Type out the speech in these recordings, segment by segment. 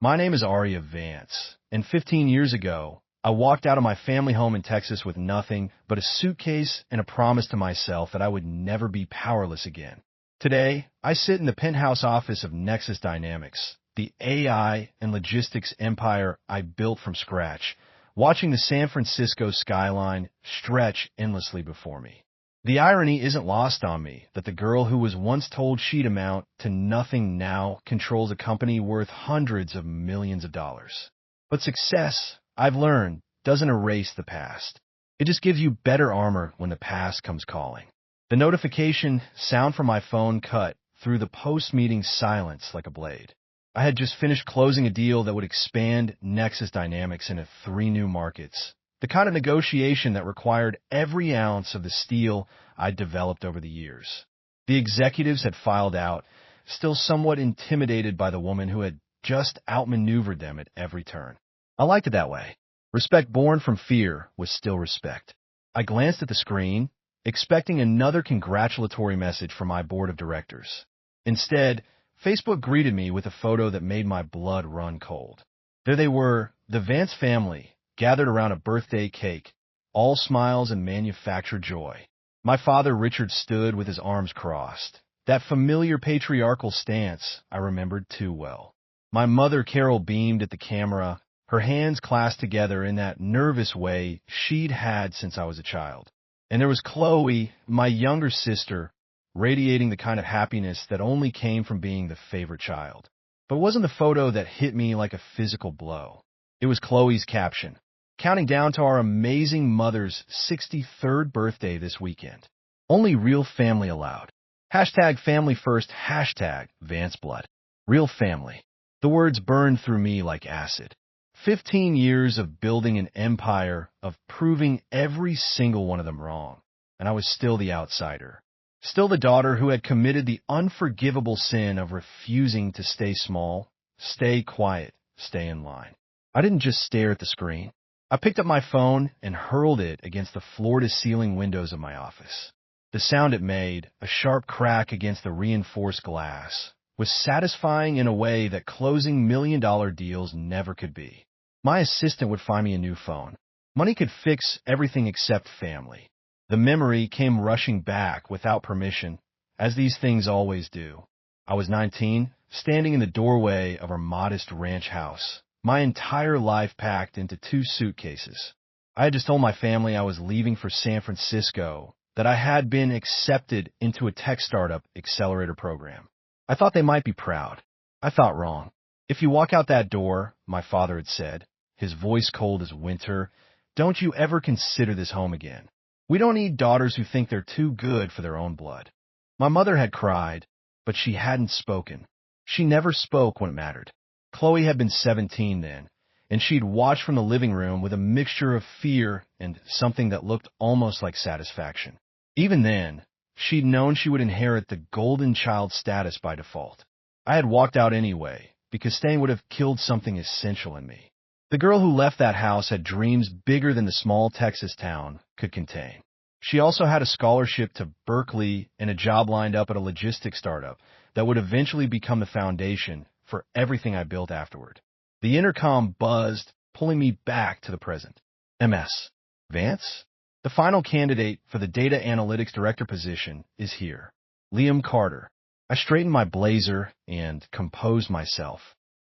My name is Aria Vance, and 15 years ago, I walked out of my family home in Texas with nothing but a suitcase and a promise to myself that I would never be powerless again. Today, I sit in the penthouse office of Nexus Dynamics, the AI and logistics empire I built from scratch, watching the San Francisco skyline stretch endlessly before me. The irony isn't lost on me that the girl who was once told she'd amount to nothing now controls a company worth hundreds of millions of dollars. But success, I've learned, doesn't erase the past. It just gives you better armor when the past comes calling. The notification sound from my phone cut through the post-meeting silence like a blade. I had just finished closing a deal that would expand Nexus Dynamics into 3 new markets. The kind of negotiation that required every ounce of the steel I'd developed over the years. The executives had filed out, still somewhat intimidated by the woman who had just outmaneuvered them at every turn. I liked it that way. Respect born from fear was still respect. I glanced at the screen, expecting another congratulatory message from my board of directors. Instead, Facebook greeted me with a photo that made my blood run cold. There they were, the Vance family, gathered around a birthday cake, all smiles and manufactured joy. My father, Richard, stood with his arms crossed. That familiar patriarchal stance I remembered too well. My mother, Carol, beamed at the camera, her hands clasped together in that nervous way she'd had since I was a child. And there was Chloe, my younger sister, radiating the kind of happiness that only came from being the favorite child. But it wasn't the photo that hit me like a physical blow. It was Chloe's caption, counting down to our amazing mother's 63rd birthday this weekend. Only real family allowed. Hashtag family first, hashtag Vance Blood. Real family. The words burned through me like acid. 15 years of building an empire, of proving every single one of them wrong. And I was still the outsider. Still the daughter who had committed the unforgivable sin of refusing to stay small, stay quiet, stay in line. I didn't just stare at the screen. I picked up my phone and hurled it against the floor-to-ceiling windows of my office. The sound it made, a sharp crack against the reinforced glass, was satisfying in a way that closing million-dollar deals never could be. My assistant would find me a new phone. Money could fix everything except family. The memory came rushing back without permission, as these things always do. I was 19, standing in the doorway of our modest ranch house, my entire life packed into 2 suitcases. I had just told my family I was leaving for San Francisco, that I had been accepted into a tech startup accelerator program. I thought they might be proud. I thought wrong. If you walk out that door, my father had said, his voice cold as winter, don't you ever consider this home again. We don't need daughters who think they're too good for their own blood. My mother had cried, but she hadn't spoken. She never spoke when it mattered. Chloe had been 17 then, and she'd watched from the living room with a mixture of fear and something that looked almost like satisfaction. Even then, she'd known she would inherit the golden child status by default. I had walked out anyway, because staying would have killed something essential in me. The girl who left that house had dreams bigger than the small Texas town could contain. She also had a scholarship to Berkeley and a job lined up at a logistics startup that would eventually become the foundation for everything I built afterward. The intercom buzzed, pulling me back to the present. MS. Vance? The final candidate for the data analytics director position is here. Liam Carter. I straightened my blazer and composed myself.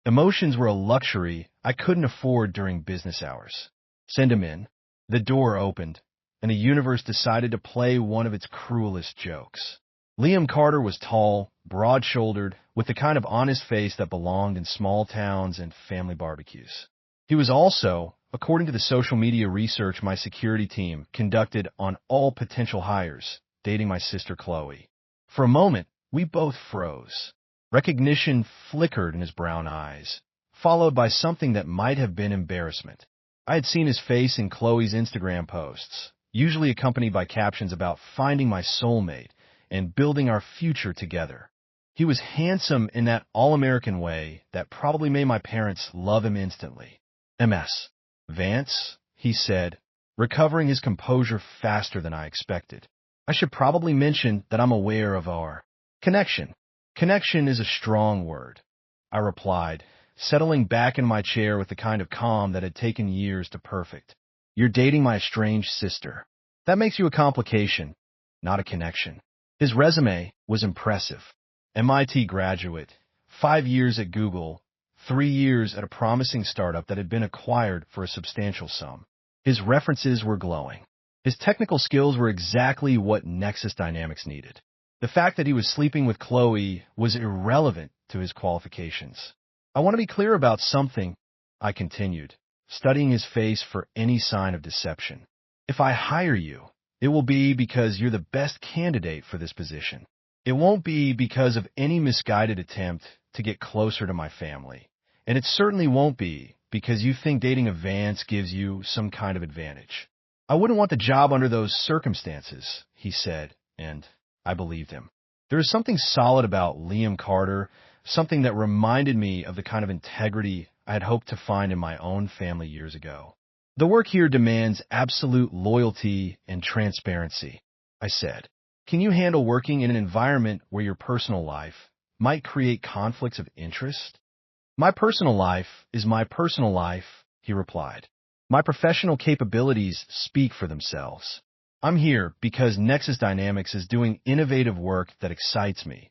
Emotions were a luxury I couldn't afford during business hours. Send him in. The door opened, and the universe decided to play one of its cruelest jokes. Liam Carter was tall, broad-shouldered, with the kind of honest face that belonged in small towns and family barbecues. He was also, according to the social media research my security team conducted on all potential hires, dating my sister Chloe. For a moment, we both froze. Recognition flickered in his brown eyes, followed by something that might have been embarrassment. I had seen his face in Chloe's Instagram posts, usually accompanied by captions about finding my soulmate and building our future together. He was handsome in that all-American way that probably made my parents love him instantly. MS. Vance, he said, recovering his composure faster than I expected. I should probably mention that I'm aware of our connection. Connection is a strong word, I replied, settling back in my chair with the kind of calm that had taken years to perfect. You're dating my estranged sister. That makes you a complication, not a connection. His resume was impressive. MIT graduate, 5 years at Google, 3 years at a promising startup that had been acquired for a substantial sum. His references were glowing. His technical skills were exactly what Nexus Dynamics needed. The fact that he was sleeping with Chloe was irrelevant to his qualifications. I want to be clear about something, I continued, studying his face for any sign of deception. If I hire you, it will be because you're the best candidate for this position. It won't be because of any misguided attempt to get closer to my family. And it certainly won't be because you think dating a Vance gives you some kind of advantage. I wouldn't want the job under those circumstances, he said, and I believed him. There is something solid about Liam Carter, something that reminded me of the kind of integrity I had hoped to find in my own family years ago. The work here demands absolute loyalty and transparency, I said. Can you handle working in an environment where your personal life might create conflicts of interest? My personal life is my personal life, he replied. My professional capabilities speak for themselves. I'm here because Nexus Dynamics is doing innovative work that excites me,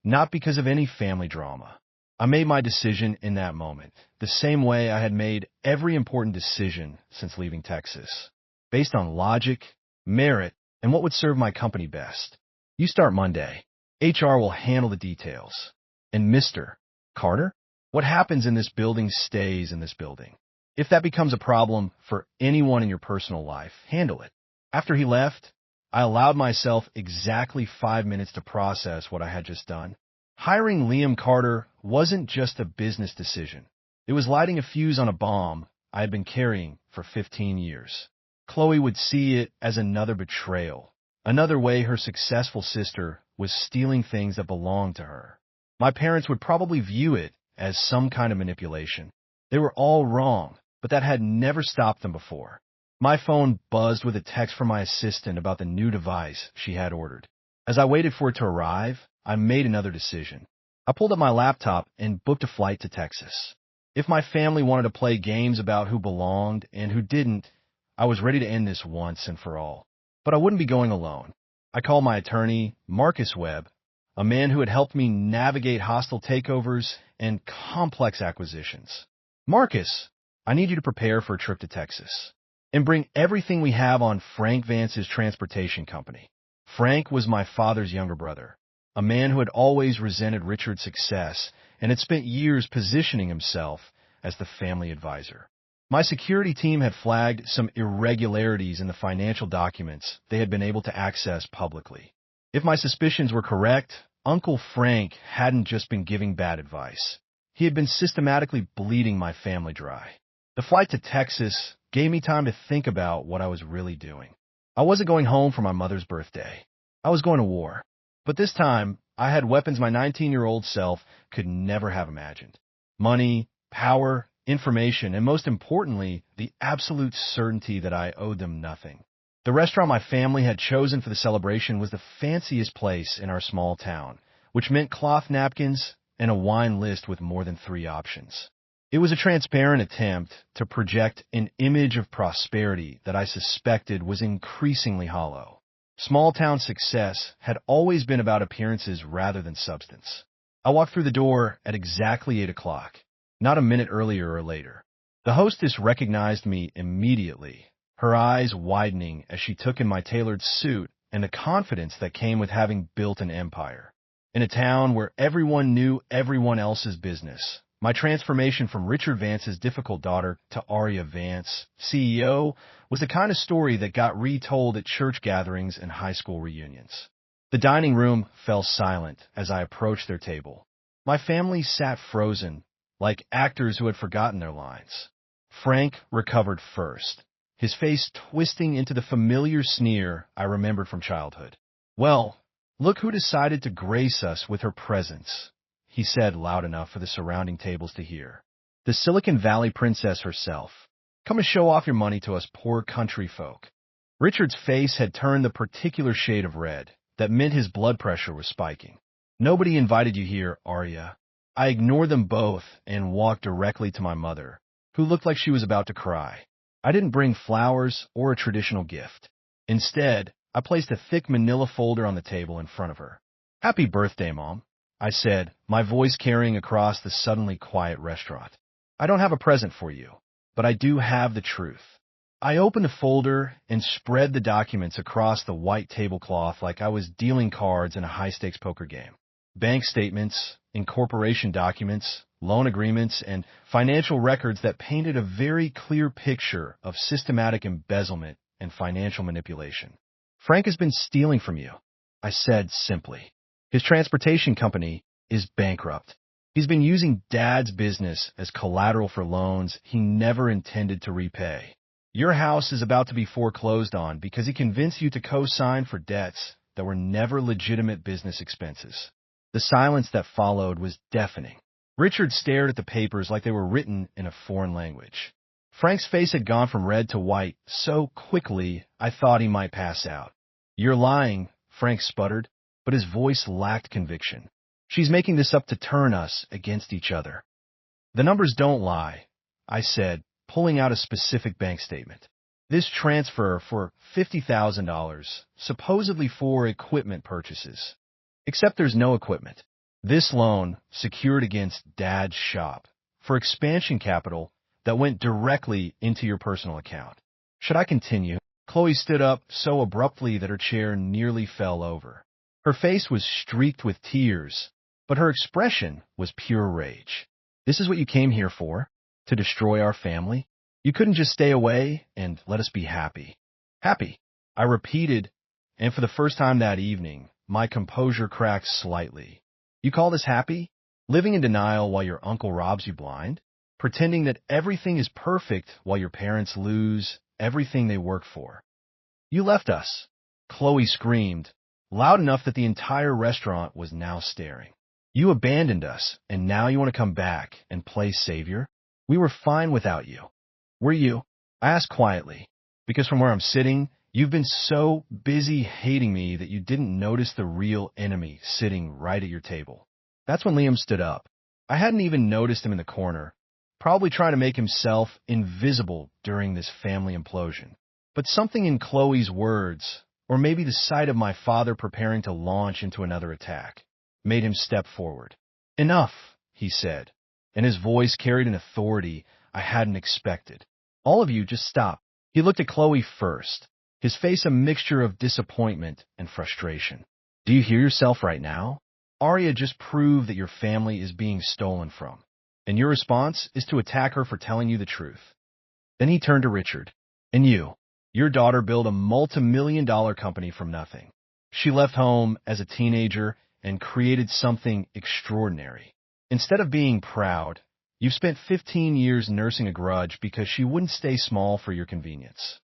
not because of any family drama. I made my decision in that moment, the same way I had made every important decision since leaving Texas, based on logic, merit, and what would serve my company best. You start Monday. HR will handle the details. And Mr. Carter, what happens in this building stays in this building. If that becomes a problem for anyone in your personal life, handle it. After he left, I allowed myself exactly 5 minutes to process what I had just done. Hiring Liam Carter wasn't just a business decision. It was lighting a fuse on a bomb I had been carrying for 15 years. Chloe would see it as another betrayal, another way her successful sister was stealing things that belonged to her. My parents would probably view it as some kind of manipulation. They were all wrong, but that had never stopped them before. My phone buzzed with a text from my assistant about the new device she had ordered. As I waited for it to arrive, I made another decision. I pulled up my laptop and booked a flight to Texas. If my family wanted to play games about who belonged and who didn't, I was ready to end this once and for all. But I wouldn't be going alone. I called my attorney, Marcus Webb, a man who had helped me navigate hostile takeovers and complex acquisitions. Marcus, I need you to prepare for a trip to Texas and bring everything we have on Frank Vance's transportation company. Frank was my father's younger brother, a man who had always resented Richard's success and had spent years positioning himself as the family advisor. My security team had flagged some irregularities in the financial documents they had been able to access publicly. If my suspicions were correct, Uncle Frank hadn't just been giving bad advice. He had been systematically bleeding my family dry. The flight to Texas gave me time to think about what I was really doing. I wasn't going home for my mother's birthday. I was going to war. But this time, I had weapons my 19-year-old self could never have imagined. Money, power, information, and most importantly, the absolute certainty that I owed them nothing. The restaurant my family had chosen for the celebration was the fanciest place in our small town, which meant cloth napkins and a wine list with more than 3 options. It was a transparent attempt to project an image of prosperity that I suspected was increasingly hollow. Small-town success had always been about appearances rather than substance. I walked through the door at exactly 8 o'clock, not a minute earlier or later. The hostess recognized me immediately, her eyes widening as she took in my tailored suit and the confidence that came with having built an empire. In a town where everyone knew everyone else's business, my transformation from Richard Vance's difficult daughter to Aria Vance, CEO, was the kind of story that got retold at church gatherings and high school reunions. The dining room fell silent as I approached their table. My family sat frozen, like actors who had forgotten their lines. Frank recovered first, his face twisting into the familiar sneer I remembered from childhood. "Well, look who decided to grace us with her presence," he said loud enough for the surrounding tables to hear. "The Silicon Valley princess herself. Come and show off your money to us poor country folk." Richard's face had turned the particular shade of red that meant his blood pressure was spiking. "Nobody invited you here, Arya. I ignored them both and walked directly to my mother, who looked like she was about to cry. I didn't bring flowers or a traditional gift. Instead, I placed a thick manila folder on the table in front of her. "Happy birthday, Mom," I said, my voice carrying across the suddenly quiet restaurant. "I don't have a present for you, but I do have the truth." I opened the folder and spread the documents across the white tablecloth like I was dealing cards in a high-stakes poker game. Bank statements, incorporation documents, loan agreements, and financial records that painted a very clear picture of systematic embezzlement and financial manipulation. "Frank has been stealing from you," I said simply. "His transportation company is bankrupt. He's been using Dad's business as collateral for loans he never intended to repay. Your house is about to be foreclosed on because he convinced you to co-sign for debts that were never legitimate business expenses." The silence that followed was deafening. Richard stared at the papers like they were written in a foreign language. Frank's face had gone from red to white so quickly I thought he might pass out. "You're lying," Frank sputtered, but his voice lacked conviction. "She's making this up to turn us against each other." "The numbers don't lie," I said, pulling out a specific bank statement. "This transfer for $50,000, supposedly for equipment purchases. Except there's no equipment. This loan secured against Dad's shop for expansion capital that went directly into your personal account." Should I continue? Chloe stood up so abruptly that her chair nearly fell over. Her face was streaked with tears, but her expression was pure rage. "This is what you came here for? To destroy our family? You couldn't just stay away and let us be happy." "Happy," I repeated, and for the first time that evening, my composure cracked slightly. "You call this happy? Living in denial while your uncle robs you blind? Pretending that everything is perfect while your parents lose everything they work for?" "You left us," Chloe screamed, loud enough that the entire restaurant was now staring. "You abandoned us, and now you want to come back and play savior? We were fine without you." "Were you?" I asked quietly, because from where I'm sitting, you've been so busy hating me that you didn't notice the real enemy sitting right at your table. That's when Liam stood up. I hadn't even noticed him in the corner, probably trying to make himself invisible during this family implosion. But something in Chloe's words, or maybe the sight of my father preparing to launch into another attack, made him step forward. "Enough," he said, and his voice carried an authority I hadn't expected. "All of you, just stop." He looked at Chloe first, his face a mixture of disappointment and frustration. "Do you hear yourself right now? Arya just proved that your family is being stolen from, and your response is to attack her for telling you the truth." Then he turned to Richard. "And you, your daughter built a multi-million-dollar company from nothing. She left home as a teenager and created something extraordinary. Instead of being proud, you've spent 15 years nursing a grudge because she wouldn't stay small for your convenience."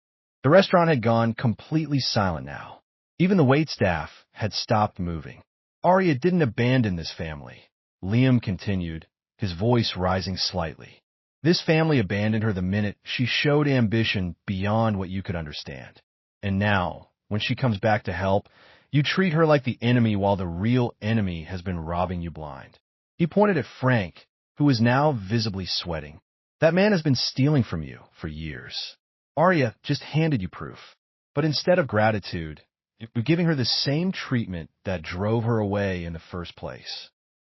The restaurant had gone completely silent now. Even the waitstaff had stopped moving. "Arya didn't abandon this family," Liam continued, his voice rising slightly. "This family abandoned her the minute she showed ambition beyond what you could understand. And now, when she comes back to help, you treat her like the enemy while the real enemy has been robbing you blind." He pointed at Frank, who was now visibly sweating. "That man has been stealing from you for years. Arya just handed you proof. But instead of gratitude, you're giving her the same treatment that drove her away in the first place."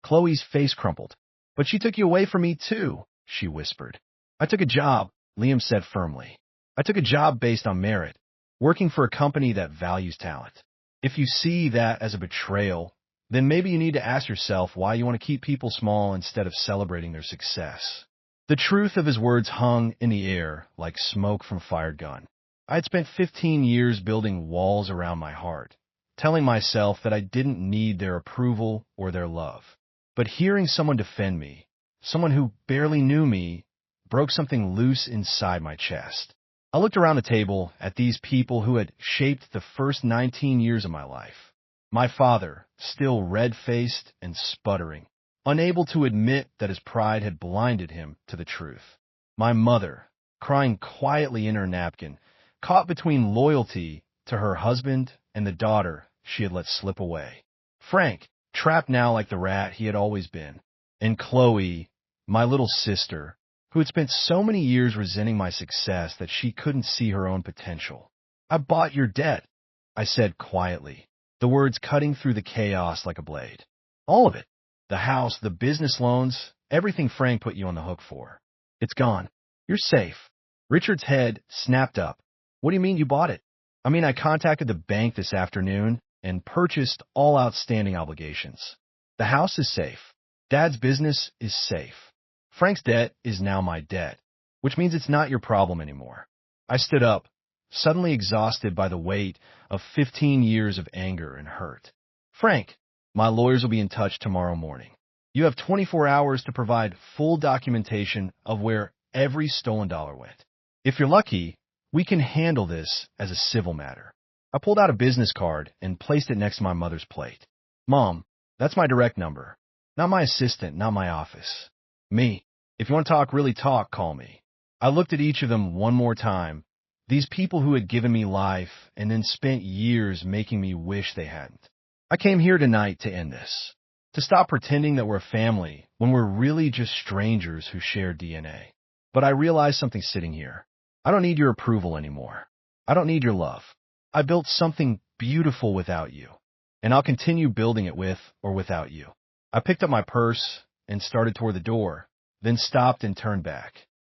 Chloe's face crumpled. "But she took you away from me too," she whispered. "I took a job," Liam said firmly. "I took a job based on merit, working for a company that values talent. If you see that as a betrayal, then maybe you need to ask yourself why you want to keep people small instead of celebrating their success." The truth of his words hung in the air like smoke from a fired gun. I had spent 15 years building walls around my heart, telling myself that I didn't need their approval or their love. But hearing someone defend me, someone who barely knew me, broke something loose inside my chest. I looked around the table at these people who had shaped the first 19 years of my life. My father, still red-faced and sputtering, unable to admit that his pride had blinded him to the truth. My mother, crying quietly in her napkin, caught between loyalty to her husband and the daughter she had let slip away. Frank, trapped now like the rat he had always been. And Chloe, my little sister, who had spent so many years resenting my success that she couldn't see her own potential. I bought your debt, I said quietly, the words cutting through the chaos like a blade. All of it. The house, the business loans, everything Frank put you on the hook for. It's gone. You're safe. Richard's head snapped up. What do you mean you bought it? I mean, I contacted the bank this afternoon and purchased all outstanding obligations. The house is safe. Dad's business is safe. Frank's debt is now my debt, which means it's not your problem anymore. I stood up, suddenly exhausted by the weight of 15 years of anger and hurt. Frank, my lawyers will be in touch tomorrow morning. You have 24 hours to provide full documentation of where every stolen dollar went. If you're lucky, we can handle this as a civil matter. I pulled out a business card and placed it next to my mother's plate. Mom, that's my direct number. Not my assistant, not my office. Me. If you want to talk, really talk, call me. I looked at each of them one more time. These people who had given me life and then spent years making me wish they hadn't. I came here tonight to end this. To stop pretending that we're a family when we're really just strangers who share DNA. But I realized something sitting here. I don't need your approval anymore. I don't need your love. I built something beautiful without you, and I'll continue building it with or without you. I picked up my purse and started toward the door, then stopped and turned back.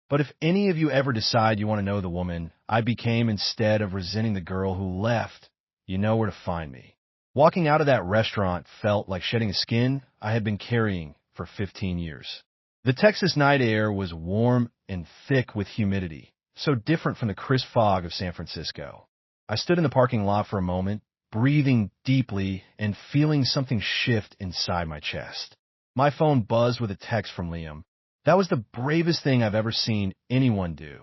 But if any of you ever decide you want to know the woman I became instead of resenting the girl who left, you know where to find me. Walking out of that restaurant felt like shedding a skin I had been carrying for 15 years. The Texas night air was warm and thick with humidity, so different from the crisp fog of San Francisco. I stood in the parking lot for a moment, breathing deeply and feeling something shift inside my chest. My phone buzzed with a text from Liam. That was the bravest thing I've ever seen anyone do.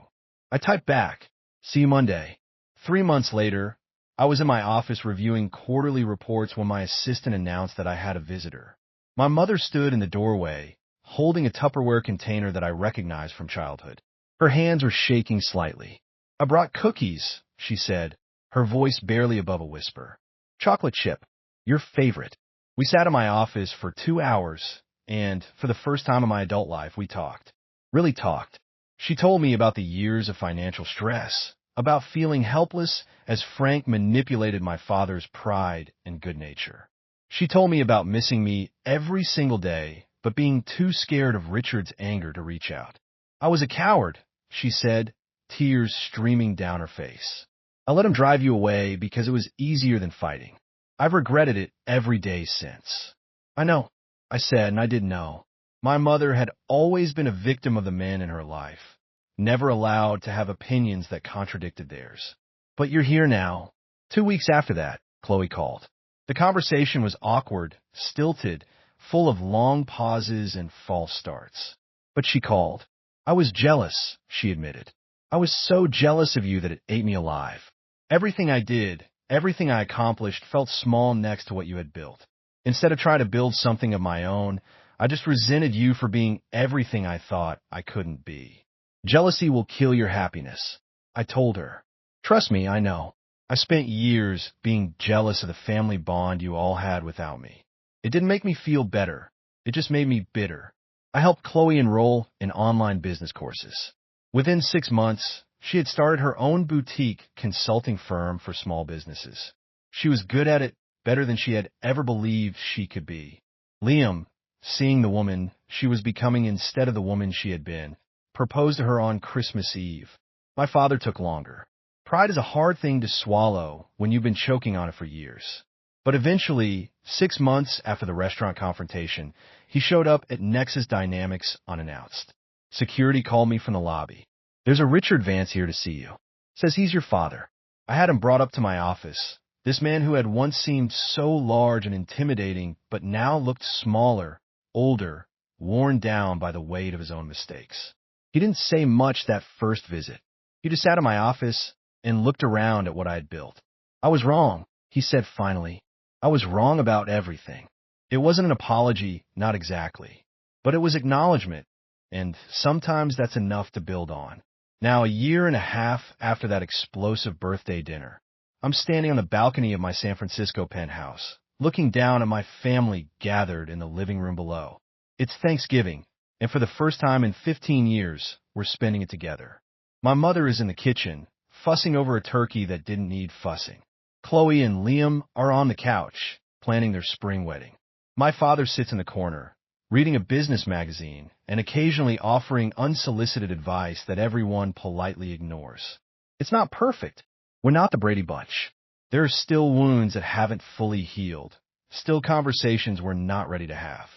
I typed back, "See you Monday." 3 months later, I was in my office reviewing quarterly reports when my assistant announced that I had a visitor. My mother stood in the doorway, holding a Tupperware container that I recognized from childhood. Her hands were shaking slightly. "I brought cookies," she said, her voice barely above a whisper. "Chocolate chip, your favorite." We sat in my office for 2 hours, and for the first time in my adult life, we talked. Really talked. She told me about the years of financial stress, about feeling helpless as Frank manipulated my father's pride and good nature. She told me about missing me every single day, but being too scared of Richard's anger to reach out. "I was a coward," she said, tears streaming down her face. "I let him drive you away because it was easier than fighting. I've regretted it every day since." "I know," I said, and I didn't know. My mother had always been a victim of the men in her life, never allowed to have opinions that contradicted theirs. "But you're here now." 2 weeks after that, Chloe called. The conversation was awkward, stilted, full of long pauses and false starts. But she called. "I was jealous," she admitted. "I was so jealous of you that it ate me alive. Everything I did, everything I accomplished felt small next to what you had built. Instead of trying to build something of my own, I just resented you for being everything I thought I couldn't be. Jealousy will kill your happiness," I told her. "Trust me, I know. I spent years being jealous of the family bond you all had without me. It didn't make me feel better. It just made me bitter." I helped Chloe enroll in online business courses. Within 6 months, she had started her own boutique consulting firm for small businesses. She was good at it, better than she had ever believed she could be. Liam, seeing the woman she was becoming instead of the woman she had been, proposed to her on Christmas Eve. My father took longer. Pride is a hard thing to swallow when you've been choking on it for years. But eventually, 6 months after the restaurant confrontation, he showed up at Nexus Dynamics unannounced. Security called me from the lobby. "There's a Richard Vance here to see you. Says he's your father." I had him brought up to my office. This man who had once seemed so large and intimidating, but now looked smaller, older, worn down by the weight of his own mistakes. He didn't say much that first visit. He just sat in my office and looked around at what I had built. "I was wrong," he said finally. "I was wrong about everything." It wasn't an apology, not exactly, but it was acknowledgement, and sometimes that's enough to build on. Now, a year and a half after that explosive birthday dinner, I'm standing on the balcony of my San Francisco penthouse, looking down at my family gathered in the living room below. It's Thanksgiving, and for the first time in 15 years, we're spending it together. My mother is in the kitchen, fussing over a turkey that didn't need fussing. Chloe and Liam are on the couch, planning their spring wedding. My father sits in the corner, reading a business magazine and occasionally offering unsolicited advice that everyone politely ignores. It's not perfect. We're not the Brady Bunch. There are still wounds that haven't fully healed, still conversations we're not ready to have.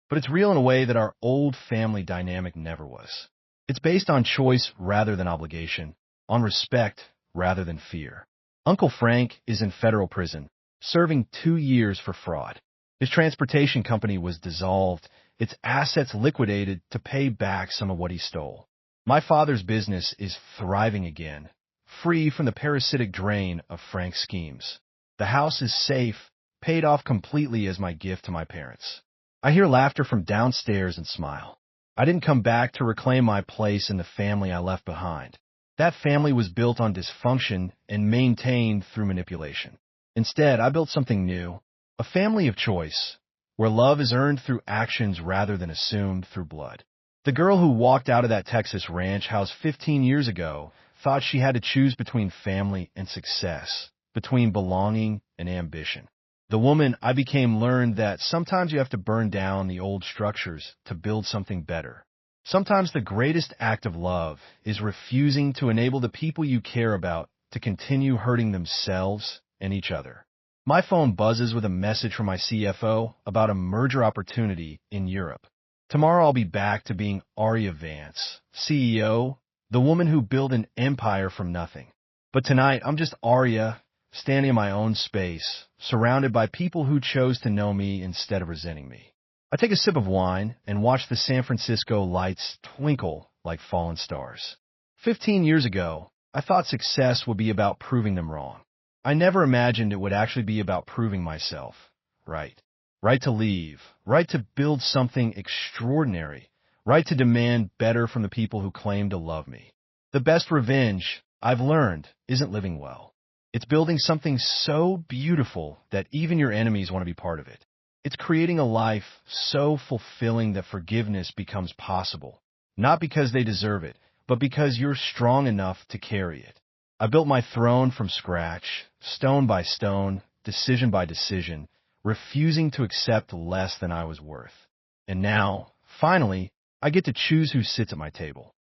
But it's real in a way that our old family dynamic never was. It's based on choice rather than obligation, on respect rather than fear. Uncle Frank is in federal prison, serving 2 years for fraud. His transportation company was dissolved, its assets liquidated to pay back some of what he stole. My father's business is thriving again, free from the parasitic drain of Frank's schemes. The house is safe, paid off completely as my gift to my parents. I hear laughter from downstairs and smile. I didn't come back to reclaim my place in the family I left behind. That family was built on dysfunction and maintained through manipulation. Instead, I built something new, a family of choice, where love is earned through actions rather than assumed through blood. The girl who walked out of that Texas ranch house 15 years ago thought she had to choose between family and success, between belonging and ambition. The woman I became learned that sometimes you have to burn down the old structures to build something better. Sometimes the greatest act of love is refusing to enable the people you care about to continue hurting themselves and each other. My phone buzzes with a message from my CFO about a merger opportunity in Europe. Tomorrow I'll be back to being Arya Vance, CEO, the woman who built an empire from nothing. But tonight I'm just Arya, standing in my own space, surrounded by people who chose to know me instead of resenting me. I take a sip of wine and watch the San Francisco lights twinkle like fallen stars. 15 years ago, I thought success would be about proving them wrong. I never imagined it would actually be about proving myself right. Right to leave, right to build something extraordinary, right to demand better from the people who claim to love me. The best revenge, I've learned, isn't living well. It's building something so beautiful that even your enemies want to be part of it. It's creating a life so fulfilling that forgiveness becomes possible, not because they deserve it, but because you're strong enough to carry it. I built my throne from scratch, stone by stone, decision by decision, refusing to accept less than I was worth. And now, finally, I get to choose who sits at my table.